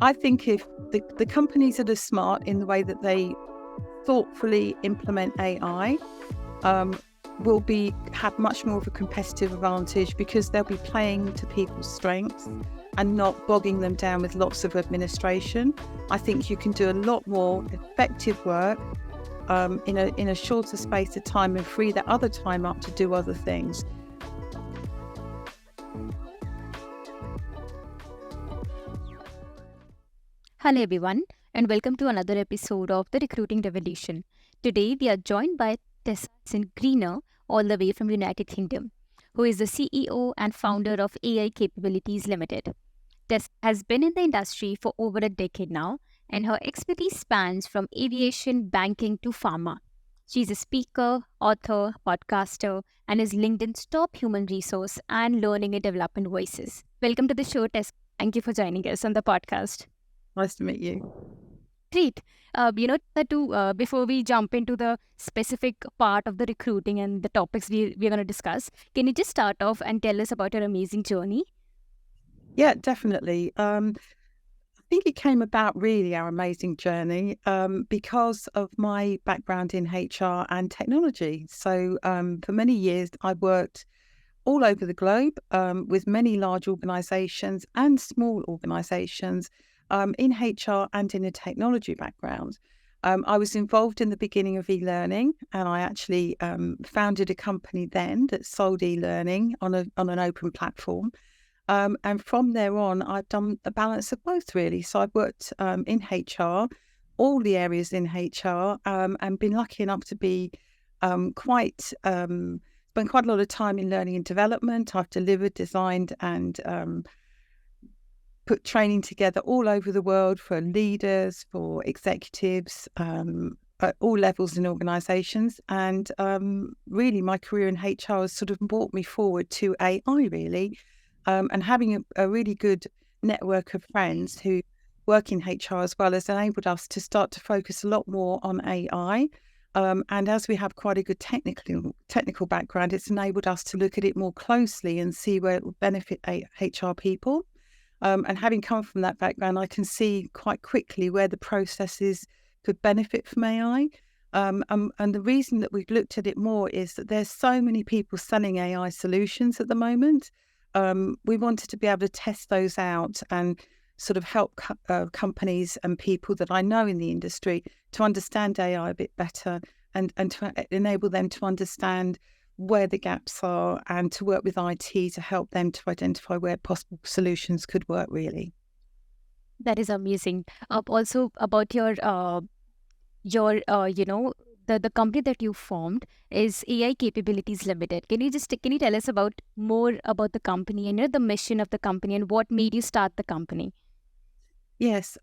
I think if the companies that are smart in the way that they thoughtfully implement AI will have much more of a competitive advantage because they'll be playing to people's strengths and not bogging them down with lots of administration. I think you can do a lot more effective work in a shorter space of time and free that other time up to do other things. Hello, everyone, and welcome to another episode of the Recruiting Revolution. Today, we are joined by Tess Greener, all the way from United Kingdom, who is the CEO and founder of AI Capabilities Limited. Tess has been in the industry for over a decade now, and her expertise spans from aviation, banking to pharma. She's a speaker, author, podcaster, and is LinkedIn's top human resource and learning and development voices. Welcome to the show, Tess. Thank you for joining us on the podcast. Nice to meet you. Great. Before we jump into the specific part of the recruiting and the topics we're going to discuss, can you just start off and tell us about your amazing journey? Yeah, definitely. I think it came about really our amazing journey because of my background in HR and technology. So for many years, I worked all over the globe with many large organisations and small organisations in HR and in a technology background. I was involved in the beginning of e-learning, and I actually founded a company then that sold e-learning on an open platform. And from there on, I've done a balance of both, really. So I've worked in HR, all the areas in HR, and been lucky enough to be spent quite a lot of time in learning and development. I've delivered, designed, and put training together all over the world for leaders, for executives, at all levels in organisations. And really, my career in HR has sort of brought me forward to AI, really. And having a really good network of friends who work in HR as well has enabled us to start to focus a lot more on AI. And as we have quite a good technical background, it's enabled us to look at it more closely and see where it will benefit HR people. And having come from that background, I can see quite quickly where the processes could benefit from AI. And the reason that we've looked at it more is that there's so many people selling AI solutions at the moment. We wanted to be able to test those out and sort of help companies and people that I know in the industry to understand AI a bit better and to enable them to understand where the gaps are and to work with IT to help them to identify where possible solutions could work, really. That is amazing. Also about your the company that you formed is AI Capabilities Limited. Can you tell us more about the company and the mission of the company and what made you start the company? Yes,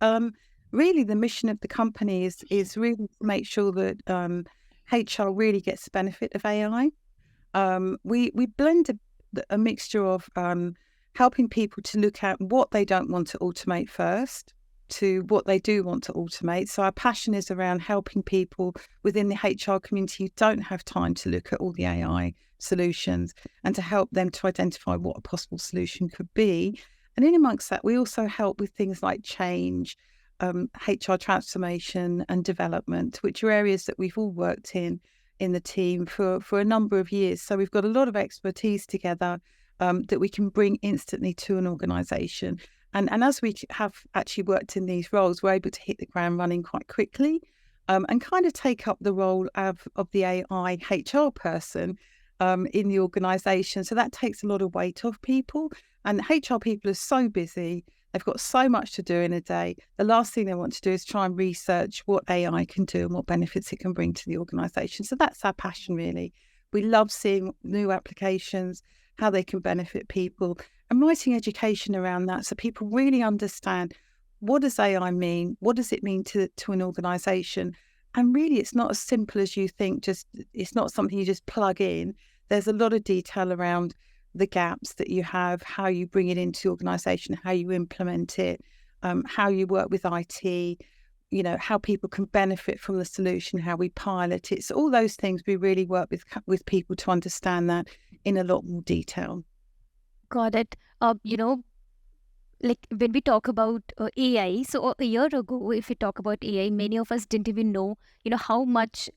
really the mission of the company is really to make sure that HR really gets the benefit of AI. We blend a mixture of helping people to look at what they don't want to automate first to what they do want to automate. So our passion is around helping people within the HR community who don't have time to look at all the AI solutions and to help them to identify what a possible solution could be. And in amongst that, we also help with things like change, HR transformation and development, which are areas that we've all worked in the team for a number of years. So we've got a lot of expertise together that we can bring instantly to an organisation. And as we have actually worked in these roles, we're able to hit the ground running quite quickly and kind of take up the role of the AI HR person in the organisation. So that takes a lot of weight off people. And HR people are so busy. They've got so much to do in a day. The last thing they want to do is try and research what AI can do and what benefits it can bring to the organisation. So that's our passion, really. We love seeing new applications, how they can benefit people, and writing education around that so people really understand what does AI mean, what does it mean to an organisation. And really, it's not as simple as you think. It's not something you just plug in. There's a lot of detail around the gaps that you have, how you bring it into the organisation, how you implement it, how you work with IT, how people can benefit from the solution, how we pilot it. So all those things we really work with people to understand that in a lot more detail. Got it. like when we talk about AI, so a year ago, if we talk about AI, many of us didn't even know, how much,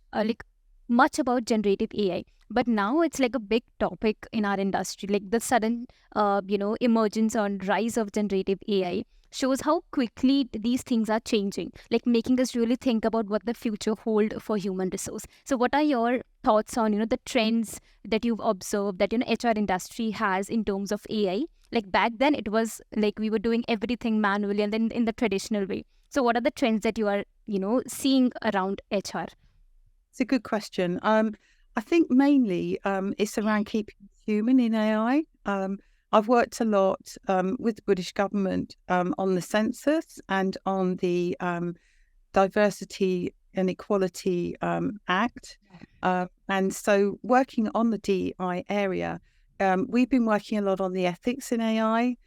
much about generative AI. But now it's like a big topic in our industry. Like the sudden, emergence on rise of generative AI shows how quickly these things are changing, like making us really think about what the future hold for human resource. So, what are your thoughts on, the trends that you've observed that HR industry has in terms of AI? Like back then it was like we were doing everything manually and then in the traditional way. So what are the trends that you are seeing around HR? It's a good question. I think mainly it's around keeping human in AI. I've worked a lot with the British government on the census and on the Diversity and Equality Act. And so working on the DEI area, we've been working a lot on the ethics in AI,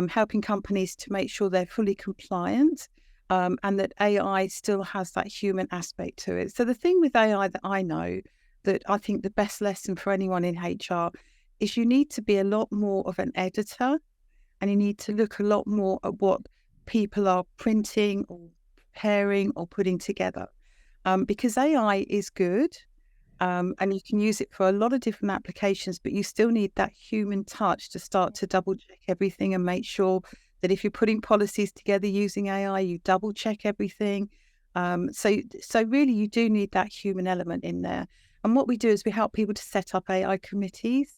helping companies to make sure they're fully compliant, and that AI still has that human aspect to it. So the thing with AI that I know, that I think the best lesson for anyone in HR is you need to be a lot more of an editor, and you need to look a lot more at what people are printing or preparing or putting together. Because AI is good, and you can use it for a lot of different applications, but you still need that human touch to start to double check everything and make sure that if you're putting policies together using AI, you double check everything. So really, you do need that human element in there. And what we do is we help people to set up AI committees,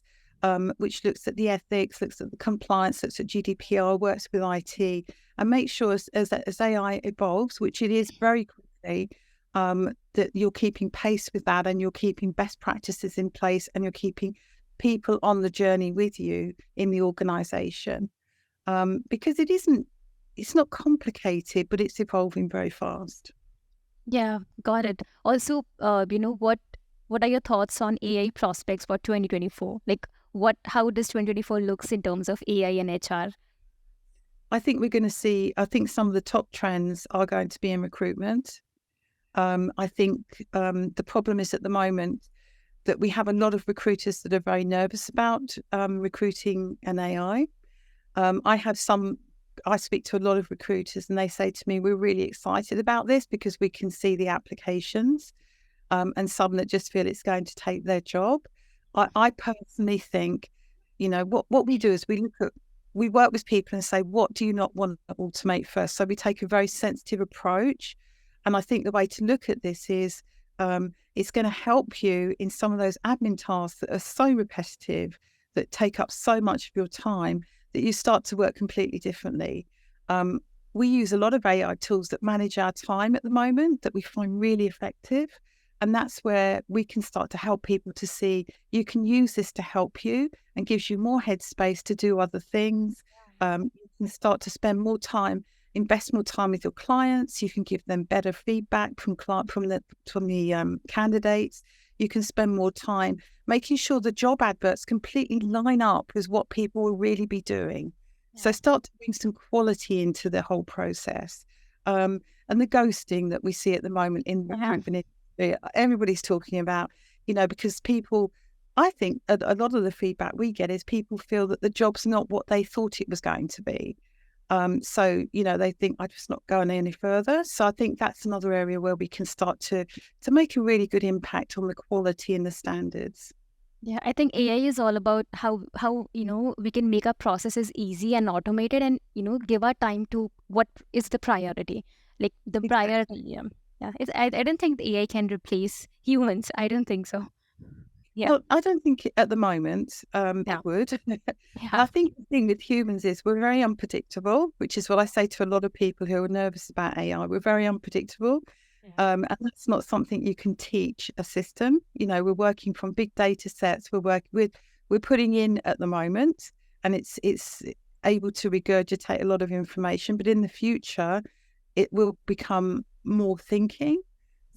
which looks at the ethics, looks at the compliance, looks at GDPR, works with IT, and make sure as AI evolves, which it is very quickly, that you're keeping pace with that and you're keeping best practices in place and you're keeping people on the journey with you in the organisation. Because it's not complicated, but it's evolving very fast. Yeah, got it. Also, what are your thoughts on AI prospects for 2024? Like how does 2024 looks in terms of AI and HR? I think we're going to see, I think some of the top trends are going to be in recruitment. I think the problem is at the moment that we have a lot of recruiters that are very nervous about recruiting an AI. I speak to a lot of recruiters and they say to me, we're really excited about this because we can see the applications, and some that just feel it's going to take their job. I personally think, what we do is we work with people and say, what do you not want to automate first? So we take a very sensitive approach. And I think the way to look at this is it's going to help you in some of those admin tasks that are so repetitive, that take up so much of your time, that you start to work completely differently. We use a lot of AI tools that manage our time at the moment that we find really effective. And that's where we can start to help people to see you can use this to help you and gives you more headspace to do other things. You can start to spend more time, invest more time with your clients. You can give them better feedback from the candidates. You can spend more time making sure the job adverts completely line up with what people will really be doing. Yeah. So start to bring some quality into the whole process. And the ghosting that we see at the moment in recruitment, everybody's talking about, because people, I think a lot of the feedback we get is people feel that the job's not what they thought it was going to be. So, they think I'm just not going any further. So I think that's another area where we can start to make a really good impact on the quality and the standards. Yeah, I think AI is all about how we can make our processes easy and automated and give our time to what is the priority. Like the priority. Yeah. Yeah. I don't think the AI can replace humans. I don't think so. Yeah. Well, I don't think at the moment Yeah. it would. Yeah. I think the thing with humans is we're very unpredictable, which is what I say to a lot of people who are nervous about AI. We're very unpredictable. And that's not something you can teach a system. We're working from big data sets. We're putting in at the moment, and it's able to regurgitate a lot of information. But in the future, it will become more thinking.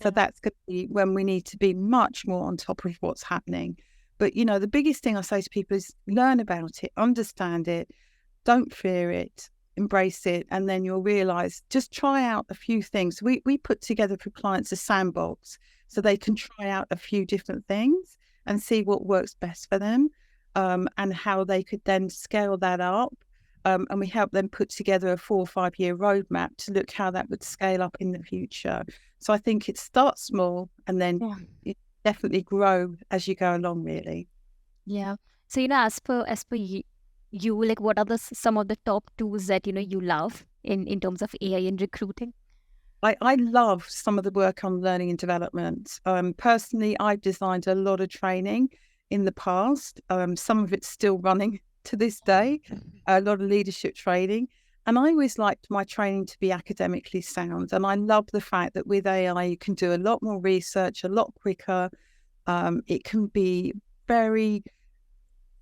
So that's going to be when we need to be much more on top of what's happening. But, the biggest thing I say to people is learn about it, understand it, don't fear it, embrace it, and then you'll realize, just try out a few things. We put together for clients a sandbox so they can try out a few different things and see what works best for them, and how they could then scale that up. and we help them put together a 4 or 5 year roadmap to look how that would scale up in the future. So I think it starts small and then it definitely grow as you go along, really. Yeah. So, as per you, like, what are some of the top tools that, you love in terms of AI in recruiting? I love some of the work on learning and development. Personally, I've designed a lot of training in the past. Some of it's still running to this day, a lot of leadership training. And I always liked my training to be academically sound. And I love the fact that with AI, you can do a lot more research, a lot quicker. It can be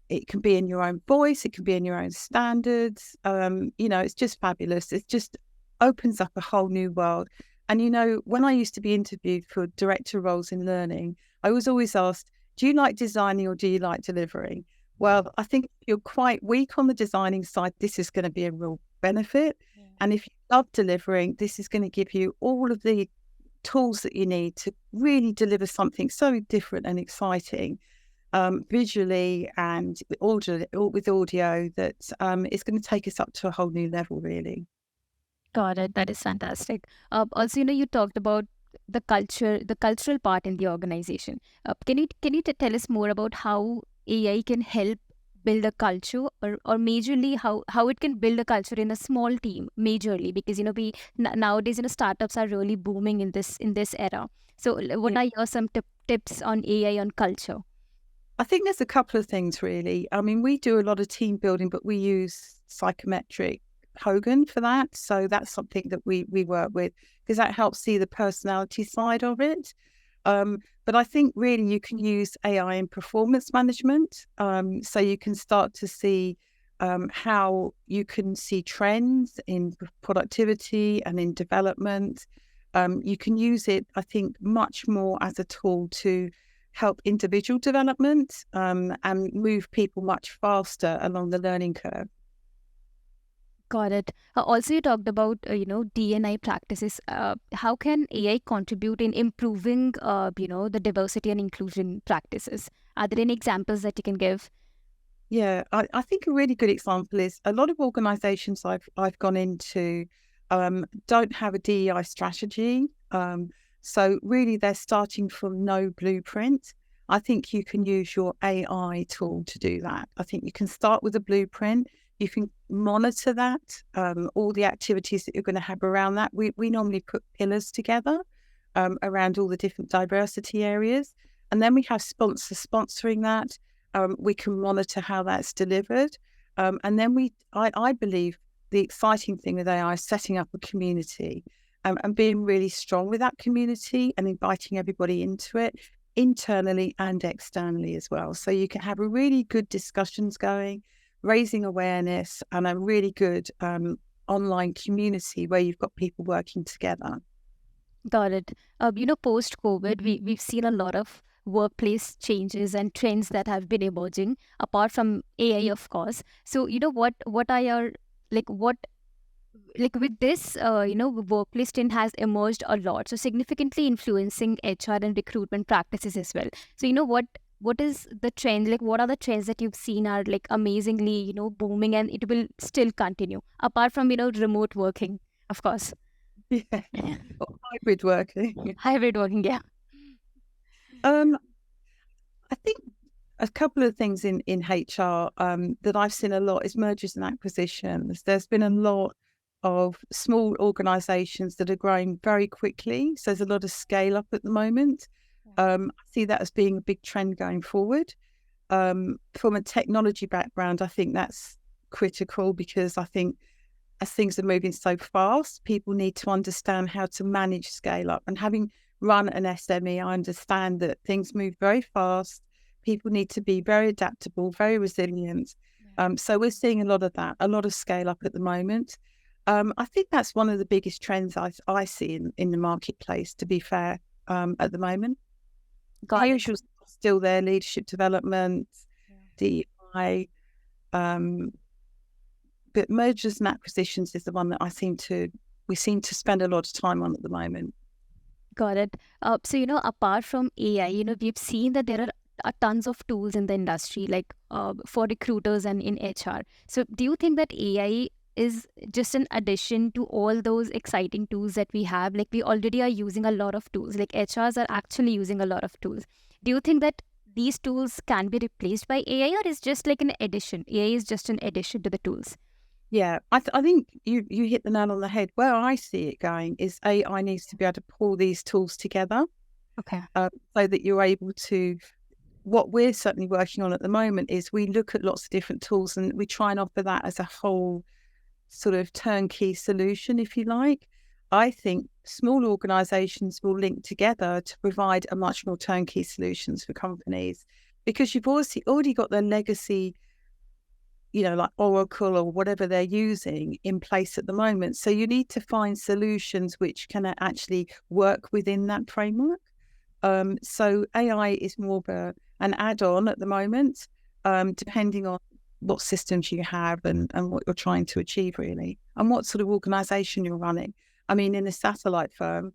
it can be in your own voice, it can be in your own standards. It's just fabulous. It just opens up a whole new world. And, when I used to be interviewed for director roles in learning, I was always asked, do you like designing or do you like delivering? Well, I think if you're quite weak on the designing side, this is going to be a real benefit. And if you love delivering, this is going to give you all of the tools that you need to really deliver something so different and exciting, visually and with audio, that is going to take us up to a whole new level, really. Got it. That is fantastic. Also, you talked about the cultural part in the organization. Can you tell us more about how AI can help build a culture, or majorly how it can build a culture in a small team, majorly, because nowadays, startups are really booming in this era. So, what Yeah. are your some tips on AI on culture? I think there's a couple of things, really. I mean, we do a lot of team building, but we use psychometric Hogan for that. So that's something that we work with, because that helps see the personality side of it. But I think really you can use AI in performance management. So you can start to see how you can see trends in productivity and in development. You can use it, I think, much more as a tool to help individual development, and move people much faster along the learning curve. Got it. Also, you talked about D&I practices. How can AI contribute in improving the diversity and inclusion practices? Are there any examples that you can give? Yeah, I think a really good example is a lot of organisations I've gone into don't have a DEI strategy. So really they're starting from no blueprint. I think you can use your AI tool to do that. I think you can start with a blueprint. You can monitor that, all the activities that you're going to have around that. We normally put pillars together around all the different diversity areas. And then we have sponsors sponsoring that. We can monitor how that's delivered. And then I believe the exciting thing with AI is setting up a community, and being really strong with that community and inviting everybody into it, internally and externally as well. So you can have a really good discussions going, raising awareness, and a really good online community where you've got people working together. Got it. Post COVID, we've seen a lot of workplace changes and trends that have been emerging, apart from AI, of course. So, what are your, what with this, workplace trend has emerged a lot, so significantly influencing HR and recruitment practices as well. So, what is the trend? Like, what are the trends that you've seen are like amazingly, booming, and it will still continue, apart from remote working, of course. Yeah, or hybrid working. Hybrid working, yeah. Um, I think a couple of things in HR that I've seen a lot is mergers and acquisitions. There's been a lot of small organisations that are growing very quickly. So there's a lot of scale up at the moment. I see that as being a big trend going forward. From a technology background, I think that's critical, because I think as things are moving so fast, people need to understand how to manage scale up. And having run an SME, I understand that things move very fast. People need to be very adaptable, very resilient. So we're seeing a lot of that, a lot of scale up at the moment. I think that's one of the biggest trends I see in the marketplace, to be fair, at the moment. Got The it. usual stuff still there: leadership development, DEI, um, but mergers and acquisitions is the one that we seem to spend a lot of time on at the moment. Got it. So, apart from AI, we've seen that there are tons of tools in the industry, like for recruiters and in HR. So do you think that AI is just an addition to all those exciting tools that we have? Like we already are using a lot of tools, like HRs are actually using a lot of tools. Do you think that these tools can be replaced by AI, or is just like an addition? AI is just an addition to the tools. Yeah, I think you hit the nail on the head. Where I see it going is AI needs to be able to pull these tools together, Okay. so that you're able to. What we're certainly working on at the moment is we look at lots of different tools and we try and offer that as a whole sort of turnkey solution, if you like. I think small organisations will link together to provide a much more turnkey solutions for companies, because you've already got the legacy, like Oracle or whatever they're using in place at the moment. So you need to find solutions which can actually work within that framework. So AI is more of an add-on at the moment, depending on what systems you have and what you're trying to achieve, really, and what sort of organisation you're running. I mean, in a satellite firm,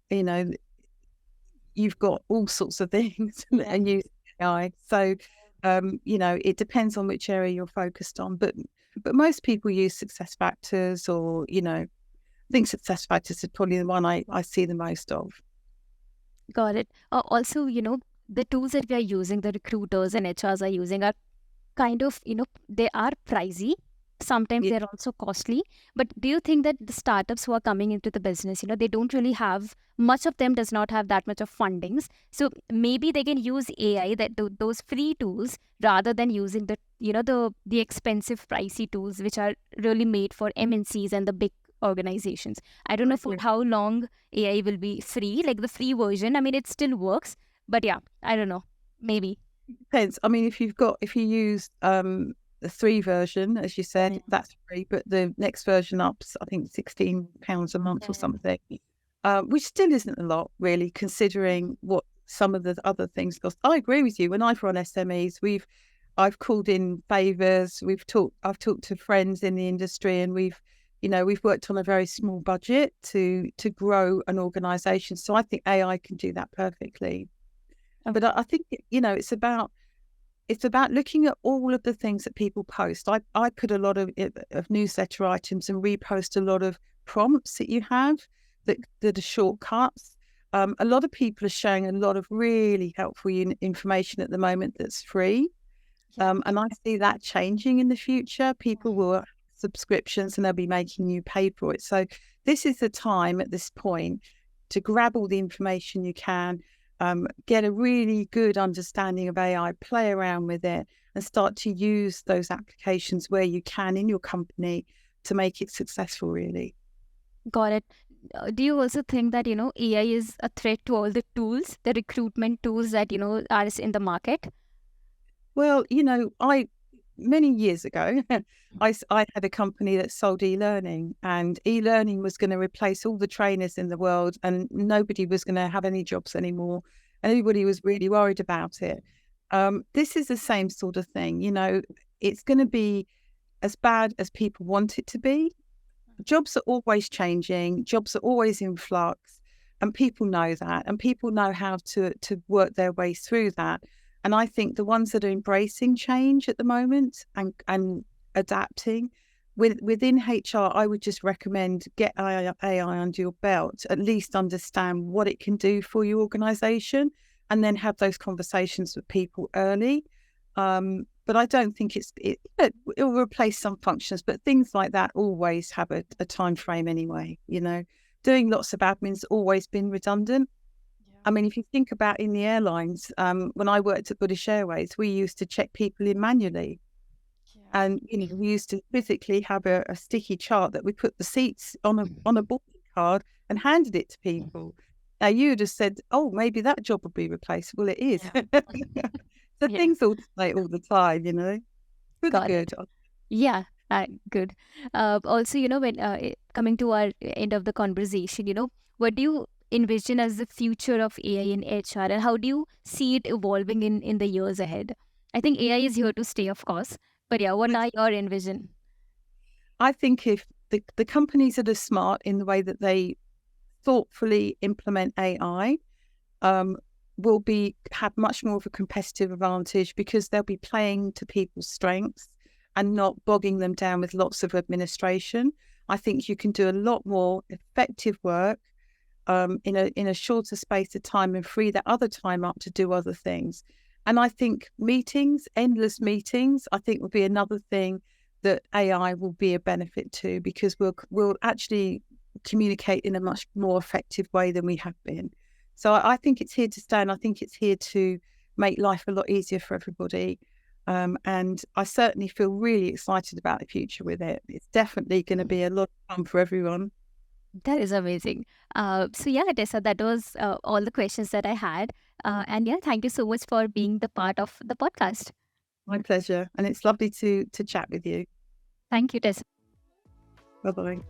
you've got all sorts of things and use AI. So, it depends on which area you're focused on. But most people use success factors, or, I think success factors is probably the one I see the most of. Got it. Also, the tools that we are using, the recruiters and HRs are using, are kind of, they are pricey. Sometimes Yeah. they're also costly. But do you think that the startups who are coming into the business, they don't really have, much of them does not have that much of fundings. So maybe they can use AI, those free tools, rather than using the expensive pricey tools, which are really made for MNCs and the big organizations. I don't know for how long AI will be free, like the free version. I mean, it still works, but yeah, I don't know. Maybe. Depends. I mean, if you use the 3 version, as you said, that's free, but the next version up's, I think, £16 a month or something, which still isn't a lot, really, considering what some of the other things cost. I agree with you. When I've run SMEs, I've called in favours. I've talked to friends in the industry, and we've worked on a very small budget to grow an organisation. So I think AI can do that perfectly. But I think, it's about looking at all of the things that people post. I put a lot of newsletter items and repost a lot of prompts that you have that are shortcuts. A lot of people are sharing a lot of really helpful information at the moment that's free. And I see that changing in the future. People will have subscriptions and they'll be making you pay for it. So this is the time at this point to grab all the information you can, get a really good understanding of AI, play around with it, and start to use those applications where you can in your company to make it successful, really. Got it. Do you also think that, AI is a threat to all the tools, the recruitment tools that, are in the market? Well, many years ago, I had a company that sold e-learning, and e-learning was going to replace all the trainers in the world, and nobody was going to have any jobs anymore. Everybody was really worried about it. This is the same sort of thing. It's going to be as bad as people want it to be. Jobs are always changing. Jobs are always in flux, and people know that, and people know how to work their way through that. And I think the ones that are embracing change at the moment and adapting within HR, I would just recommend get AI under your belt, at least understand what it can do for your organisation, and then have those conversations with people early. But I don't think it will replace some functions, but things like that always have a time frame anyway. Doing lots of admin's always been redundant. I mean, if you think about in the airlines, when I worked at British Airways, we used to check people in manually. And, we used to physically have a sticky chart that we put the seats on a boarding card and handed it to people. Now, you would have said, oh, maybe that job would be replaced. Well, it is. So things alternate all the time, for the good. Yeah, good. Also, when coming to our end of the conversation, what do you envision as the future of AI in HR, and how do you see it evolving in the years ahead? I think AI is here to stay, of course, but yeah, what are your envision? I think if the companies that are smart in the way that they thoughtfully implement AI, will have much more of a competitive advantage because they'll be playing to people's strengths and not bogging them down with lots of administration. I think you can do a lot more effective work in a shorter space of time and free that other time up to do other things. And I think endless meetings, I think will be another thing that AI will be a benefit to, because we'll actually communicate in a much more effective way than we have been. So I think it's here to stay, and I think it's here to make life a lot easier for everybody. And I certainly feel really excited about the future with it. It's definitely going to be a lot of fun for everyone. That is amazing. So yeah, Tessa, that was all the questions that I had. And yeah, thank you so much for being the part of the podcast. My pleasure. And it's lovely to chat with you. Thank you, Tessa. Bye-bye.